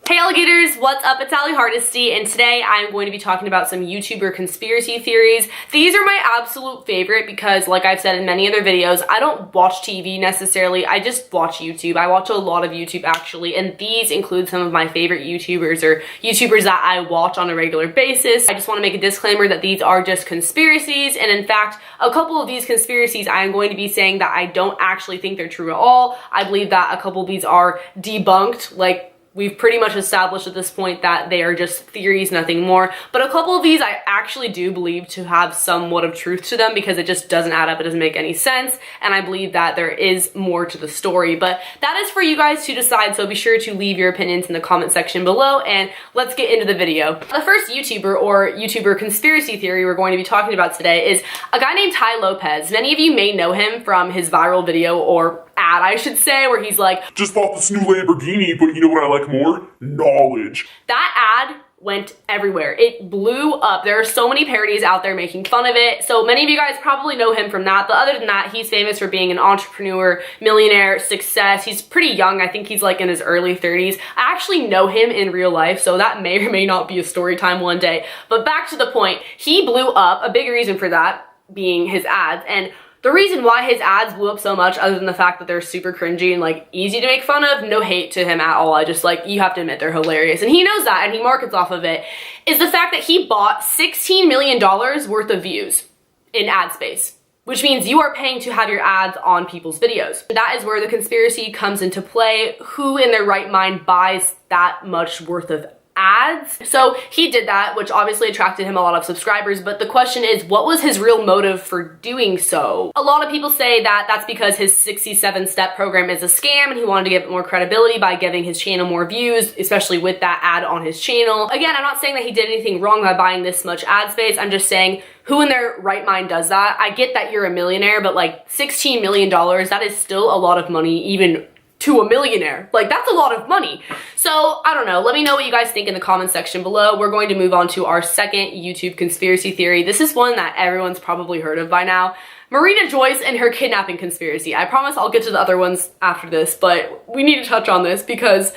Hey alligators, what's up? It's Allie Hardesty, and today I'm going to be talking about some YouTuber conspiracy theories. These are my absolute favorite because, like I've said in many other videos, I don't watch TV necessarily, I just watch YouTube. I watch a lot of YouTube actually, and these include some of my favorite YouTubers or YouTubers that I watch on a regular basis. I just want to make a disclaimer that these are just conspiracies, and in fact, a couple of these conspiracies I am going to be saying that I don't actually think they're true at all. I believe that a couple of these are debunked, like we've pretty much established at this point that they are just theories, nothing more. But a couple of these I actually do believe to have somewhat of truth to them because it just doesn't add up, it doesn't make any sense, and I believe that there is more to the story. But that is for you guys to decide, so be sure to leave your opinions in the comment section below, and let's get into the video. The first YouTuber or YouTuber conspiracy theory we're going to be talking about today is a guy named Tai Lopez. Many of you may know him from his viral video, or ad I should say, where he's like, just bought this new Lamborghini, but you know what I like more? Knowledge. That ad went everywhere. It blew up. There are so many parodies out there making fun of it. So many of you guys probably know him from that. But other than that, he's famous for being an entrepreneur, millionaire, success. He's pretty young. I think he's like in his early 30s. I actually know him in real life, so that may or may not be a story time one day. But back to the point, he blew up. A big reason for that being his ads. And the reason why his ads blew up so much, other than the fact that they're super cringy and like easy to make fun of, no hate to him at all, I just like, you have to admit they're hilarious, and he knows that and he markets off of it, is the fact that he bought $16 million worth of views in ad space, which means you are paying to have your ads on people's videos. That is where the conspiracy comes into play. Who in their right mind buys that much worth of ads? So he did that, which obviously attracted him a lot of subscribers, but the question is, what was his real motive for doing so? A lot of people say that that's because his 67-step program is a scam and he wanted to give it more credibility by giving his channel more views, especially with that ad on his channel. Again, I'm not saying that he did anything wrong by buying this much ad space. I'm just saying, who in their right mind does that? I get that you're a millionaire, but like $16 million, that is still a lot of money, even to a millionaire. Like, that's a lot of money. So I don't know, let me know what you guys think in the comment section below. We're going to move on to our second YouTube conspiracy theory. This is one that everyone's probably heard of by now. Marina Joyce and her kidnapping conspiracy. I promise I'll get to the other ones after this, but we need to touch on this because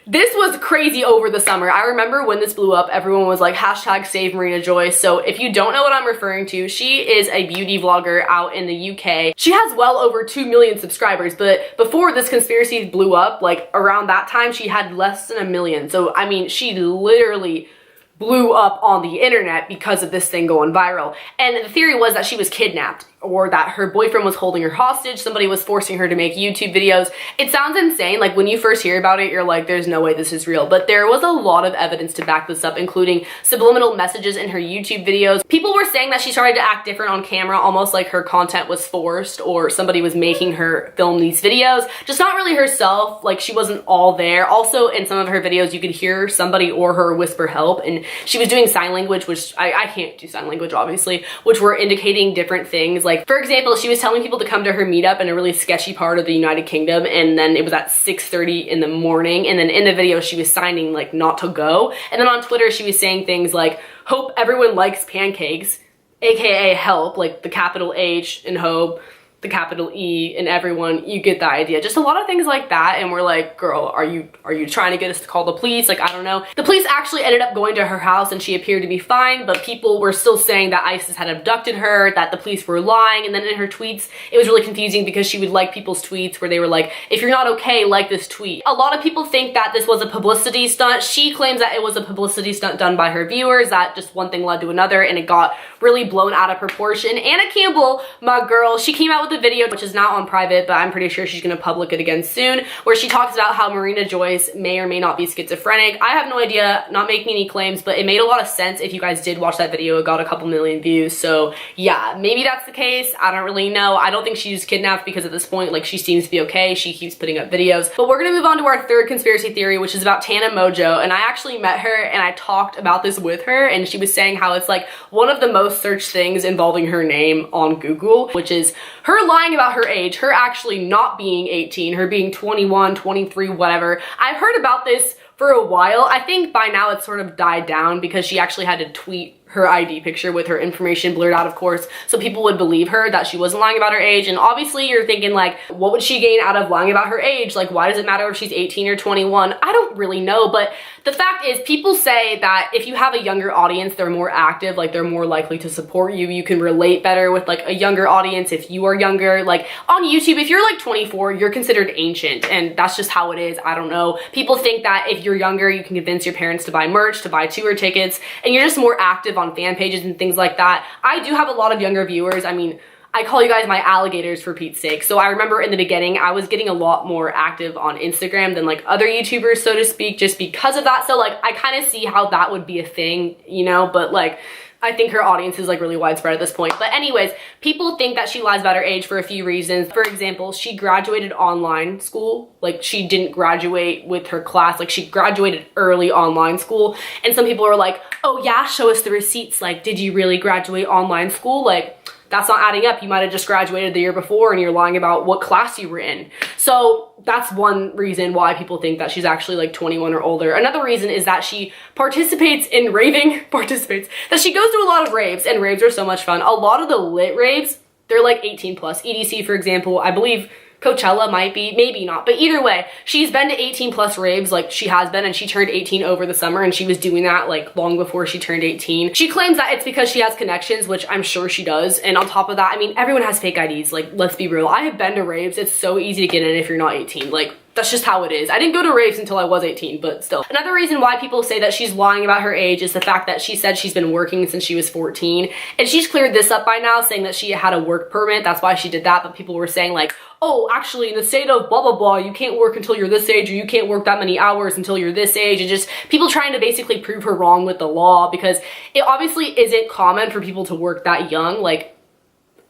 this was crazy over the summer. I remember when this blew up, everyone was like, hashtag save Marina Joyce. So if you don't know what I'm referring to, she is a beauty vlogger out in the UK. She has well over 2 million subscribers, but before this conspiracy blew up, like around that time, she had less than 1 million. So I mean, she literally blew up on the internet because of this thing going viral. And the theory was that she was kidnapped, or that her boyfriend was holding her hostage, somebody was forcing her to make YouTube videos. It sounds insane, like when you first hear about it, you're like, there's no way this is real. But there was a lot of evidence to back this up, including subliminal messages in her YouTube videos. People were saying that she started to act different on camera, almost like her content was forced or somebody was making her film these videos. Just not really herself, like she wasn't all there. Also, in some of her videos, you could hear somebody or her whisper help, and she was doing sign language, which I can't do sign language, obviously, which were indicating different things. Like, for example, she was telling people to come to her meetup in a really sketchy part of the United Kingdom, and then it was at 6:30 in the morning, and then in the video she was signing like not to go. And then on Twitter she was saying things like, hope everyone likes pancakes, aka help, like the capital H in hope, the capital E in everyone. You get the idea. Just a lot of things like that, and we're like, girl, are you trying to get us to call the police? Like, I don't know. The police actually ended up going to her house and she appeared to be fine, but people were still saying that ISIS had abducted her, that the police were lying. And then in her tweets, it was really confusing because she would like people's tweets where they were like, if you're not okay, like this tweet. A lot of people think that this was a publicity stunt. She claims that it was a publicity stunt done by her viewers, that just one thing led to another and it got really blown out of proportion. Anna Campbell, my girl, she came out with a video, which is now on private, but I'm pretty sure she's gonna public it again soon, where she talks about how Marina Joyce may or may not be schizophrenic. I have no idea, not making any claims, but it made a lot of sense. If you guys did watch that video, it got a couple million views. So yeah, maybe that's the case. I don't really know. I don't think she's kidnapped because at this point, like, she seems to be okay. She keeps putting up videos. But we're gonna move on to our third conspiracy theory, which is about Tana Mongeau. And I actually met her and I talked about this with her, and she was saying how it's like one of the most searched things involving her name on Google, which is her lying about her age, her actually not being 18, her being 21, 23, whatever. I've heard about this for a while. I think by now it's sort of died down because she actually had to tweet her ID picture with her information blurred out, of course, so people would believe her that she wasn't lying about her age. And obviously you're thinking like, what would she gain out of lying about her age? Like, why does it matter if she's 18 or 21? I don't really know, but the fact is, people say that if you have a younger audience, they're more active, like they're more likely to support you. You can relate better with like a younger audience if you are younger. Like on YouTube, if you're like 24, you're considered ancient, and that's just how it is. I don't know. People think that if you're younger, you can convince your parents to buy merch, to buy tour tickets, and you're just more active on fan pages and things like that. I do have a lot of younger viewers. I mean, I call you guys my alligators for Pete's sake. So I remember in the beginning, I was getting a lot more active on Instagram than like other YouTubers, so to speak, just because of that. So like, I kind of see how that would be a thing, you know, but like, I think her audience is like really widespread at this point. But anyways, people think that she lies about her age for a few reasons. For example, she graduated online school. Like she didn't graduate with her class. Like she graduated early online school. And some people are like, oh yeah, show us the receipts. Like, did you really graduate online school? Like, that's not adding up. You might have just graduated the year before and you're lying about what class you were in. So that's one reason why people think that she's actually like 21 or older. Another reason is that she participates in raving, that she goes to a lot of raves, and raves are so much fun. A lot of the lit raves, they're like 18 plus. EDC, for example, I believe Coachella might be, maybe not, but either way, she's been to 18 plus raves, like she has been, and she turned 18 over the summer, and she was doing that like long before she turned 18. She claims that it's because she has connections, which I'm sure she does, and on top of that, I mean, everyone has fake IDs, like let's be real. I have been to raves. It's so easy to get in if you're not 18. Like, that's just how it is. I didn't go to raves until I was 18, but still. Another reason why people say that she's lying about her age is the fact that she said she's been working since she was 14. And she's cleared this up by now, saying that she had a work permit. That's why she did that. But people were saying like, oh, actually in the state of blah, blah, blah, you can't work until you're this age, or you can't work that many hours until you're this age. And just people trying to basically prove her wrong with the law, because it obviously isn't common for people to work that young. Like,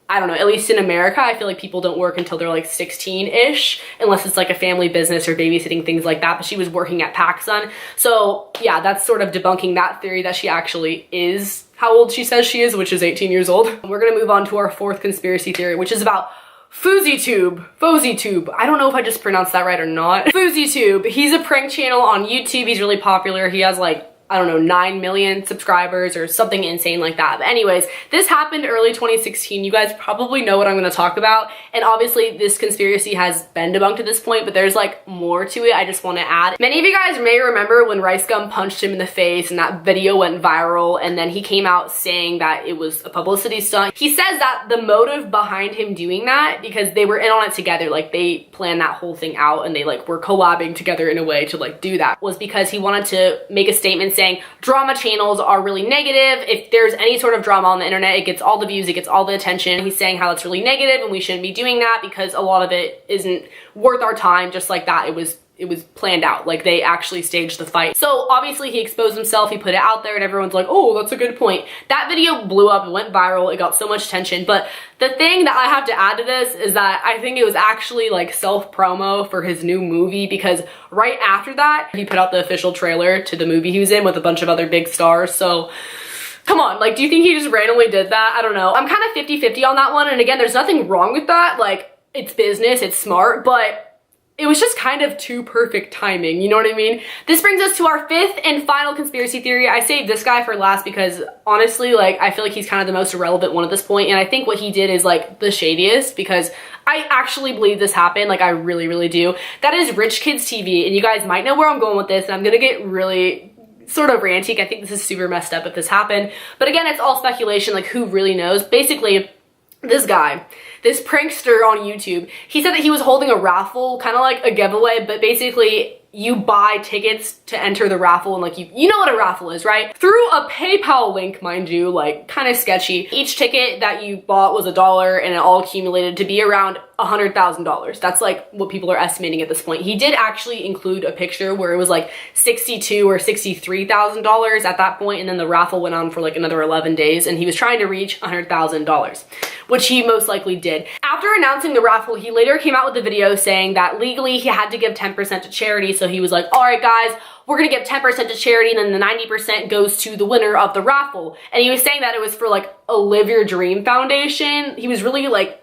I don't know, at least in America, I feel like people don't work until they're like 16-ish, unless it's like a family business or babysitting, things like that. But she was working at PacSun. So yeah, that's sort of debunking that theory that she actually is how old she says she is, which is 18 years old. We're gonna move on to our fourth conspiracy theory, which is about FouseyTube. I don't know if I just pronounced that right or not. FouseyTube, he's a prank channel on YouTube. He's really popular. He has like, I don't know, 9 million subscribers or something insane like that. But anyways, this happened early 2016. You guys probably know what I'm going to talk about. And obviously this conspiracy has been debunked at this point, but there's like more to it I just want to add. Many of you guys may remember when RiceGum punched him in the face and that video went viral, and then he came out saying that it was a publicity stunt. He says that the motive behind him doing that, because they were in on it together, like they planned that whole thing out and they like were collabing together in a way to like do that, was because he wanted to make a statement saying drama channels are really negative. If there's any sort of drama on the internet, it gets all the views, it gets all the attention. He's saying how it's really negative and we shouldn't be doing that because a lot of it isn't worth our time. Just like that, it was planned out. Like they actually staged the fight. So obviously he exposed himself, he put it out there, and everyone's like, oh, that's a good point. That video blew up, it went viral, it got so much attention. But the thing that I have to add to this is that I think it was actually like self-promo for his new movie, because right after that, he put out the official trailer to the movie he was in with a bunch of other big stars. So come on, like, do you think he just randomly did that? I don't know. I'm kind of 50-50 on that one. And again, there's nothing wrong with that. Like, it's business, it's smart, but it was just kind of too perfect timing, you know what I mean? This brings us to our fifth and final conspiracy theory. I saved this guy for last because honestly, like, I feel like he's kind of the most irrelevant one at this point, and I think what he did is like the shadiest, because I actually believe this happened. Like, I really, really do. That is Rich Kids TV, and you guys might know where I'm going with this, and I'm gonna get really sort of ranty. I think this is super messed up if this happened, but again, it's all speculation. Like, who really knows? Basically, this guy, this prankster on YouTube, he said that he was holding a raffle, kind of like a giveaway, but basically you buy tickets to enter the raffle, and like you know what a raffle is, right? Through a PayPal link, mind you, like kind of sketchy. Each ticket that you bought was $1, and it all accumulated to be around $100,000. That's like what people are estimating at this point. He did actually include a picture where it was like $62,000 or $63,000 at that point, and then the raffle went on for like another 11 days, and he was trying to reach $100,000, which he most likely did. After announcing the raffle, he later came out with a video saying that legally he had to give 10% to charity. So he was like, all right guys, we're gonna give 10% to charity, and then the 90% goes to the winner of the raffle. And he was saying that it was for like a Live Your Dream Foundation. He was really like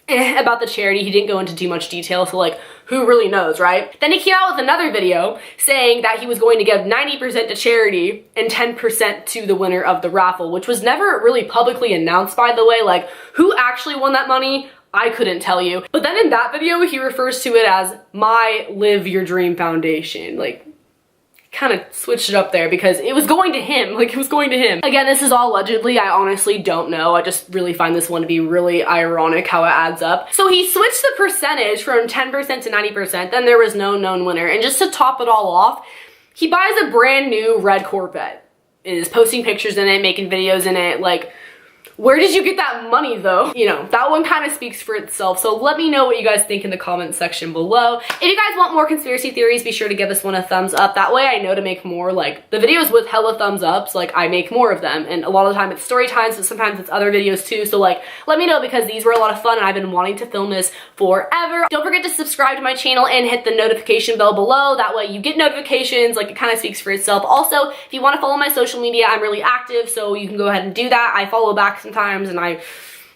about the charity. He didn't go into too much detail, so like, who really knows, right? Then he came out with another video saying that he was going to give 90% to charity and 10% to the winner of the raffle, which was never really publicly announced, by the way. Like, who actually won that money? I couldn't tell you. But then in that video, he refers to it as my Live Your Dream Foundation. Like, kind of switched it up there because it was going to him. Like, it was going to him. Again, this is all allegedly. I honestly don't know. I just really find this one to be really ironic how it adds up. So he switched the percentage from 10% to 90%. Then there was no known winner. And just to top it all off, he buys a brand new red Corvette. Is posting pictures in it, making videos in it. Like, where did you get that money though? You know, that one kind of speaks for itself. So let me know what you guys think in the comment section below. If you guys want more conspiracy theories, be sure to give this one a thumbs up. That way I know to make more. Like, the videos with hella thumbs ups, like, I make more of them. And a lot of the time it's story times, but sometimes it's other videos too. So like, let me know because these were a lot of fun and I've been wanting to film this forever. Don't forget to subscribe to my channel and hit the notification bell below. That way you get notifications. Like, it kind of speaks for itself. Also, if you want to follow my social media, I'm really active, so you can go ahead and do that. I follow back sometimes and I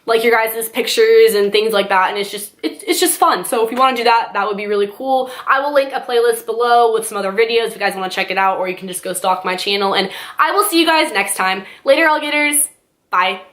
like your guys' pictures and things like that, and it's just fun. So if you want to do that, that would be really cool. I will link a playlist below with some other videos if you guys want to check it out, or you can just go stalk my channel, and I will see you guys next time. Later, alligators. Bye.